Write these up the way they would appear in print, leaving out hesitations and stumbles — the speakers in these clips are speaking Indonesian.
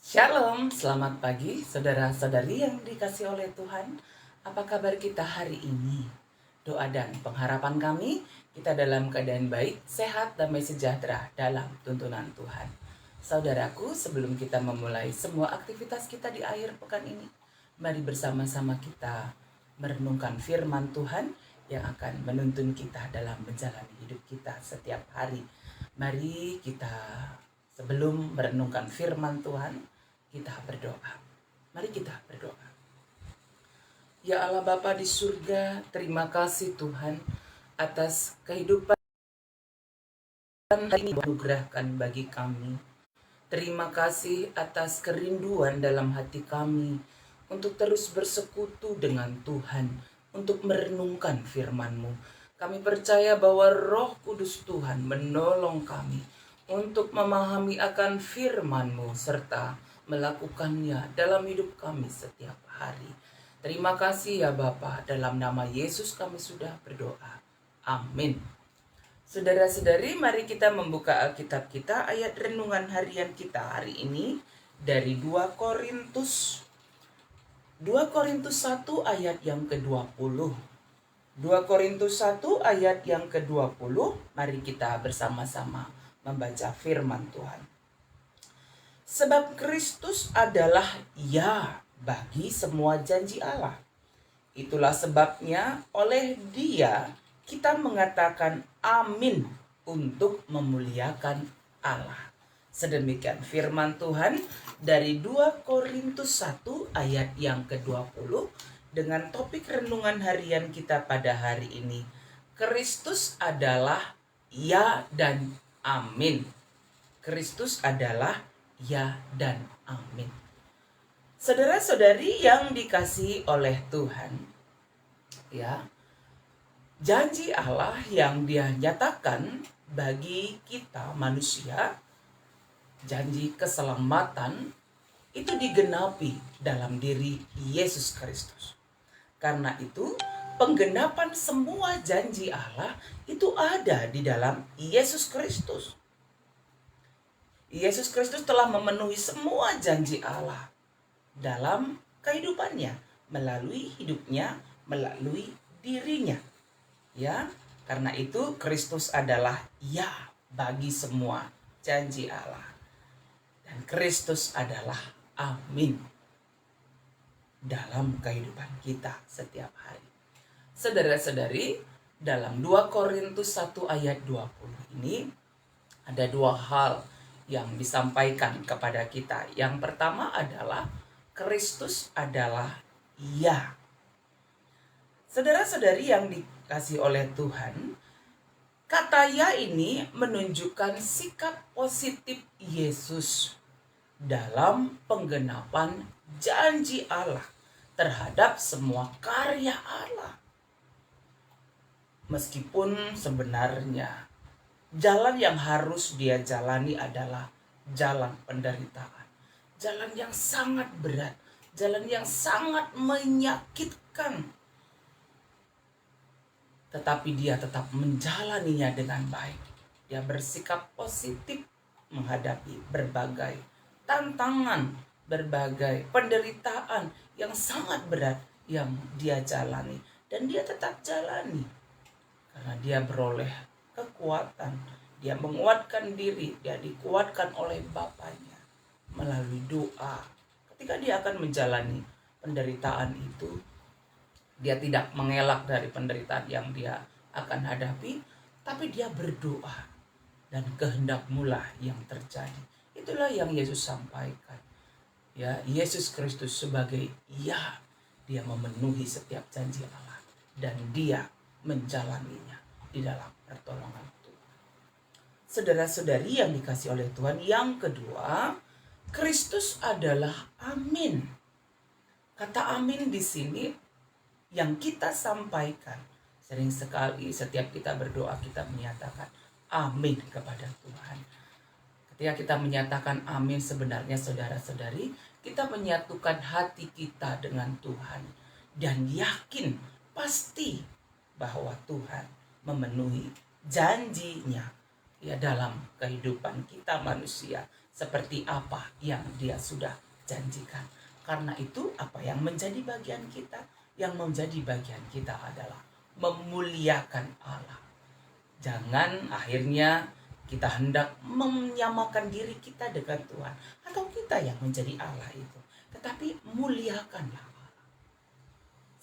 Shalom, selamat pagi saudara-saudari yang dikasih oleh Tuhan. Apa kabar kita hari ini? Doa dan pengharapan kami, kita dalam keadaan baik, sehat, damai sejahtera dalam tuntunan Tuhan. Saudaraku, sebelum kita memulai semua aktivitas kita di akhir pekan ini, mari bersama-sama kita merenungkan firman Tuhan yang akan menuntun kita dalam menjalani hidup kita setiap hari. Mari kita sebelum merenungkan firman Tuhan, kita berdoa. Mari kita berdoa. Ya Allah Bapa di surga, terima kasih Tuhan atas kehidupan hari ini anugerahkan bagi kami. Terima kasih atas kerinduan dalam hati kami untuk terus bersekutu dengan Tuhan, untuk merenungkan firman-Mu. Kami percaya bahwa Roh Kudus Tuhan menolong kami untuk memahami akan firman-Mu serta melakukannya dalam hidup kami setiap hari. Terima kasih ya Bapa, dalam nama Yesus kami sudah berdoa. Amin. Saudara-saudari, mari kita membuka Alkitab kita, ayat renungan harian kita hari ini dari 2 Korintus 1 ayat yang ke-20. 2 Korintus 1 ayat yang ke-20, mari kita bersama-sama membaca firman Tuhan. Sebab Kristus adalah ya bagi semua janji Allah. Itulah sebabnya oleh Dia kita mengatakan amin untuk memuliakan Allah. Sedemikian firman Tuhan dari 2 Korintus 1 ayat yang ke-20 dengan topik renungan harian kita pada hari ini. Kristus adalah ya dan amin. Kristus adalah ya dan amin. Saudara-saudari yang dikasihi oleh Tuhan, ya, janji Allah yang Dia nyatakan bagi kita manusia, janji keselamatan itu digenapi dalam diri Yesus Kristus. Karena itu, penggenapan semua janji Allah itu ada di dalam Yesus Kristus. Yesus Kristus telah memenuhi semua janji Allah dalam kehidupannya, melalui hidupnya, melalui dirinya. Ya, karena itu Kristus adalah ya bagi semua janji Allah. Dan Kristus adalah amin dalam kehidupan kita setiap hari. Saudara-saudari, dalam 2 Korintus 1 ayat 20 ini ada dua hal yang disampaikan kepada kita. Yang pertama adalah Kristus adalah ya. Saudara-saudari yang dikasih oleh Tuhan, kata ya ini menunjukkan sikap positif Yesus dalam penggenapan janji Allah terhadap semua karya Allah. Meskipun sebenarnya jalan yang harus Dia jalani adalah jalan penderitaan. Jalan yang sangat berat, jalan yang sangat menyakitkan. Tetapi Dia tetap menjalaninya dengan baik. Dia bersikap positif menghadapi berbagai tantangan, berbagai penderitaan yang sangat berat yang Dia jalani. Dan Dia tetap jalani. Karena Dia beroleh kekuatan, Dia menguatkan diri, Dia dikuatkan oleh Bapaknya melalui doa. Ketika Dia akan menjalani penderitaan itu, Dia tidak mengelak dari penderitaan yang Dia akan hadapi, tapi Dia berdoa dan kehendak-Mu lah yang terjadi. Itulah yang Yesus sampaikan. Ya, Yesus Kristus sebagai ya, Dia memenuhi setiap janji Allah dan Dia menjalaninya di dalam pertolongan Tuhan. Saudara-saudari yang dikasih oleh Tuhan, yang kedua, Kristus adalah amin. Kata amin di sini yang kita sampaikan, sering sekali setiap kita berdoa kita menyatakan amin kepada Tuhan. Ketika kita menyatakan amin, sebenarnya saudara-saudari, kita menyatukan hati kita dengan Tuhan dan yakin pasti bahwa Tuhan memenuhi janjinya ya dalam kehidupan kita manusia seperti apa yang Dia sudah janjikan. Karena itu apa yang menjadi bagian kita? Yang menjadi bagian kita adalah memuliakan Allah. Jangan akhirnya kita hendak menyamakan diri kita dengan Tuhan, atau kita yang menjadi Allah itu. Tetapi muliakanlah Allah.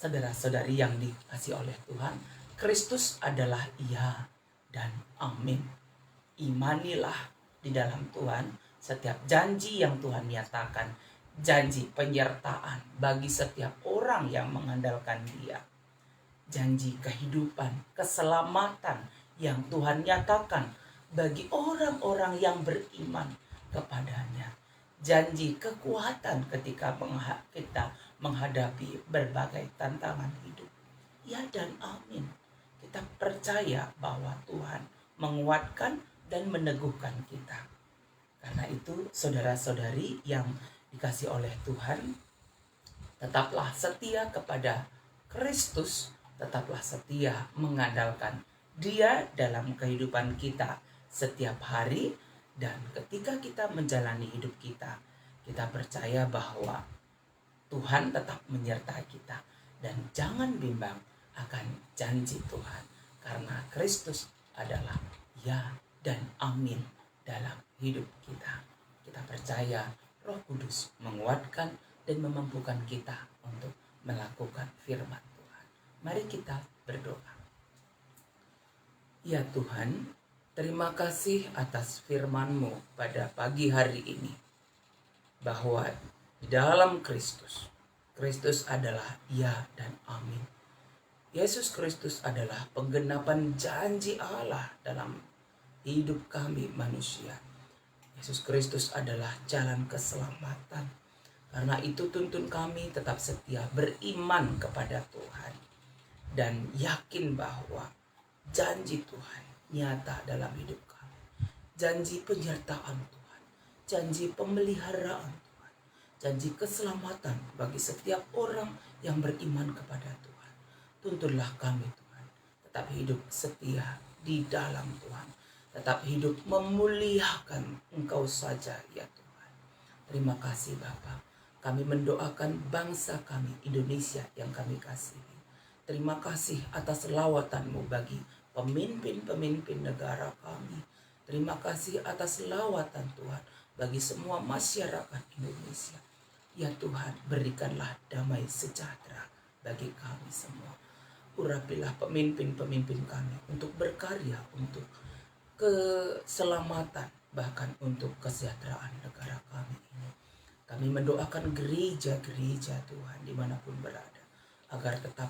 Saudara-saudari yang dikasihi oleh Tuhan, Kristus adalah ya dan amin. Imanilah di dalam Tuhan setiap janji yang Tuhan nyatakan, janji penyertaan bagi setiap orang yang mengandalkan Dia, janji kehidupan, keselamatan yang Tuhan nyatakan bagi orang-orang yang beriman kepadanya, janji kekuatan ketika kita menghadapi berbagai tantangan hidup. Ya dan amin. Kita percaya bahwa Tuhan menguatkan dan meneguhkan kita. Karena itu saudara-saudari yang dikasih oleh Tuhan, tetaplah setia kepada Kristus, tetaplah setia mengandalkan Dia dalam kehidupan kita setiap hari. Dan ketika kita menjalani hidup kita, kita percaya bahwa Tuhan tetap menyertai kita. Dan jangan bimbang akan janji Tuhan, karena Kristus adalah ya dan amin dalam hidup kita. Kita percaya Roh Kudus menguatkan dan memampukan kita untuk melakukan firman Tuhan. Mari kita berdoa. Ya Tuhan, terima kasih atas firman-Mu pada pagi hari ini, bahwa di dalam Kristus, Kristus adalah ya dan amin. Yesus Kristus adalah penggenapan janji Allah dalam hidup kami manusia. Yesus Kristus adalah jalan keselamatan. Karena itu tuntun kami tetap setia beriman kepada Tuhan, dan yakin bahwa janji Tuhan nyata dalam hidup kami. Janji penyertaan Tuhan, janji pemeliharaan Tuhan, janji keselamatan bagi setiap orang yang beriman kepada Tuhan. Tuntunlah kami Tuhan, tetap hidup setia di dalam Tuhan, tetap hidup memuliakan Engkau saja ya Tuhan. Terima kasih Bapa. Kami mendoakan bangsa kami Indonesia yang kami kasihi. Terima kasih atas lawatan-Mu bagi pemimpin-pemimpin negara kami. Terima kasih atas lawatan Tuhan bagi semua masyarakat Indonesia. Ya Tuhan, berikanlah damai sejahtera bagi kami semua. Urapilah pemimpin-pemimpin kami untuk berkarya untuk keselamatan, bahkan untuk kesejahteraan negara kami ini. Kami mendoakan gereja-gereja Tuhan dimanapun berada, agar tetap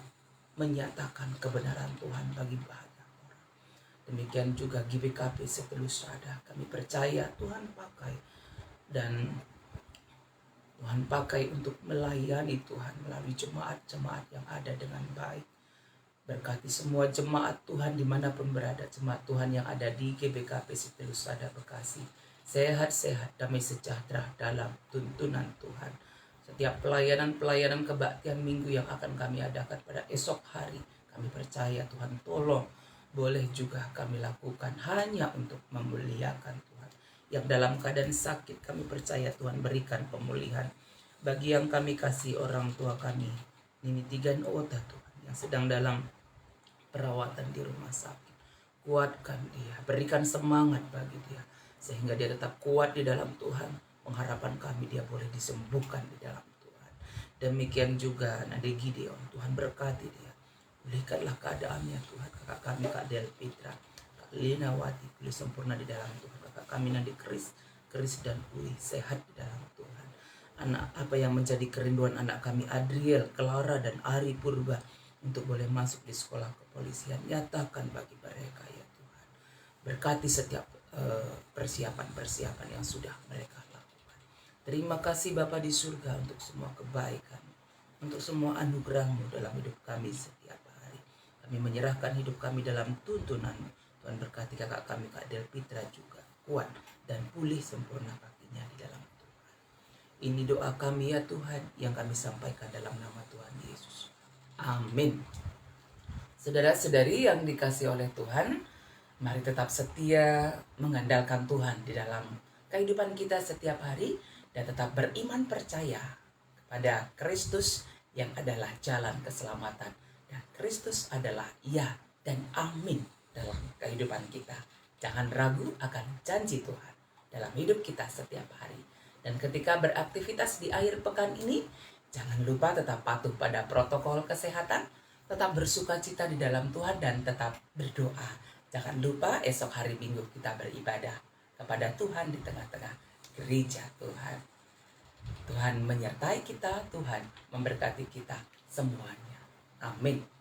menyatakan kebenaran Tuhan bagi banyak orang. Demikian juga GBKP Sepelus Sada, kami percaya Tuhan pakai, dan Tuhan pakai untuk melayani Tuhan melalui jemaat-jemaat yang ada dengan baik. Berkati semua jemaat Tuhan dimanapun berada, jemaat Tuhan yang ada di GBKP Sepelus Sada Bekasi, sehat-sehat, damai sejahtera dalam tuntunan Tuhan. Setiap pelayanan-pelayanan kebaktian minggu yang akan kami adakan pada esok hari, kami percaya Tuhan tolong boleh juga kami lakukan hanya untuk memuliakan Tuhan. Yang dalam keadaan sakit, kami percaya Tuhan berikan pemulihan. Bagi yang kami kasih orang tua kami, Nini Tigan Ota Tuhan, yang sedang dalam perawatan di rumah sakit, kuatkan dia, berikan semangat bagi dia, sehingga dia tetap kuat di dalam Tuhan. Pengharapan kami dia boleh disembuhkan di dalam Tuhan. Demikian juga Nade Gideon, Tuhan berkati dia, pulihkanlah keadaannya Tuhan. Kakak kami Kak Del Pitra, Kak Lina Wati, pulih sempurna di dalam Tuhan. Kakak kami Nade Kris dan Ui, sehat di dalam Tuhan. Anak apa yang menjadi kerinduan anak kami Adriel, Clara dan Ari Purba untuk boleh masuk di sekolah kepolisian, nyatakan bagi mereka ya Tuhan. Berkati setiap persiapan-persiapan yang sudah mereka lakukan. Terima kasih Bapa di surga untuk semua kebaikan, untuk semua anugerah-Mu dalam hidup kami setiap hari. Kami menyerahkan hidup kami dalam tuntunan-Mu. Tuhan berkati kakak kami Kak Del Pitra juga, kuat dan pulih sempurna kakinya di dalam Tuhan. Ini doa kami ya Tuhan, yang kami sampaikan dalam nama Tuhan Yesus. Amin. Saudara-saudari yang dikasihi oleh Tuhan, mari tetap setia mengandalkan Tuhan di dalam kehidupan kita setiap hari dan tetap beriman percaya kepada Kristus yang adalah jalan keselamatan. Dan Kristus adalah ya dan amin dalam kehidupan kita. Jangan ragu akan janji Tuhan dalam hidup kita setiap hari. Dan ketika beraktivitas di akhir pekan ini, jangan lupa tetap patuh pada protokol kesehatan, tetap bersuka cita di dalam Tuhan, dan tetap berdoa. Jangan lupa esok hari Minggu kita beribadah kepada Tuhan di tengah-tengah gereja Tuhan. Tuhan menyertai kita, Tuhan memberkati kita semuanya. Amin.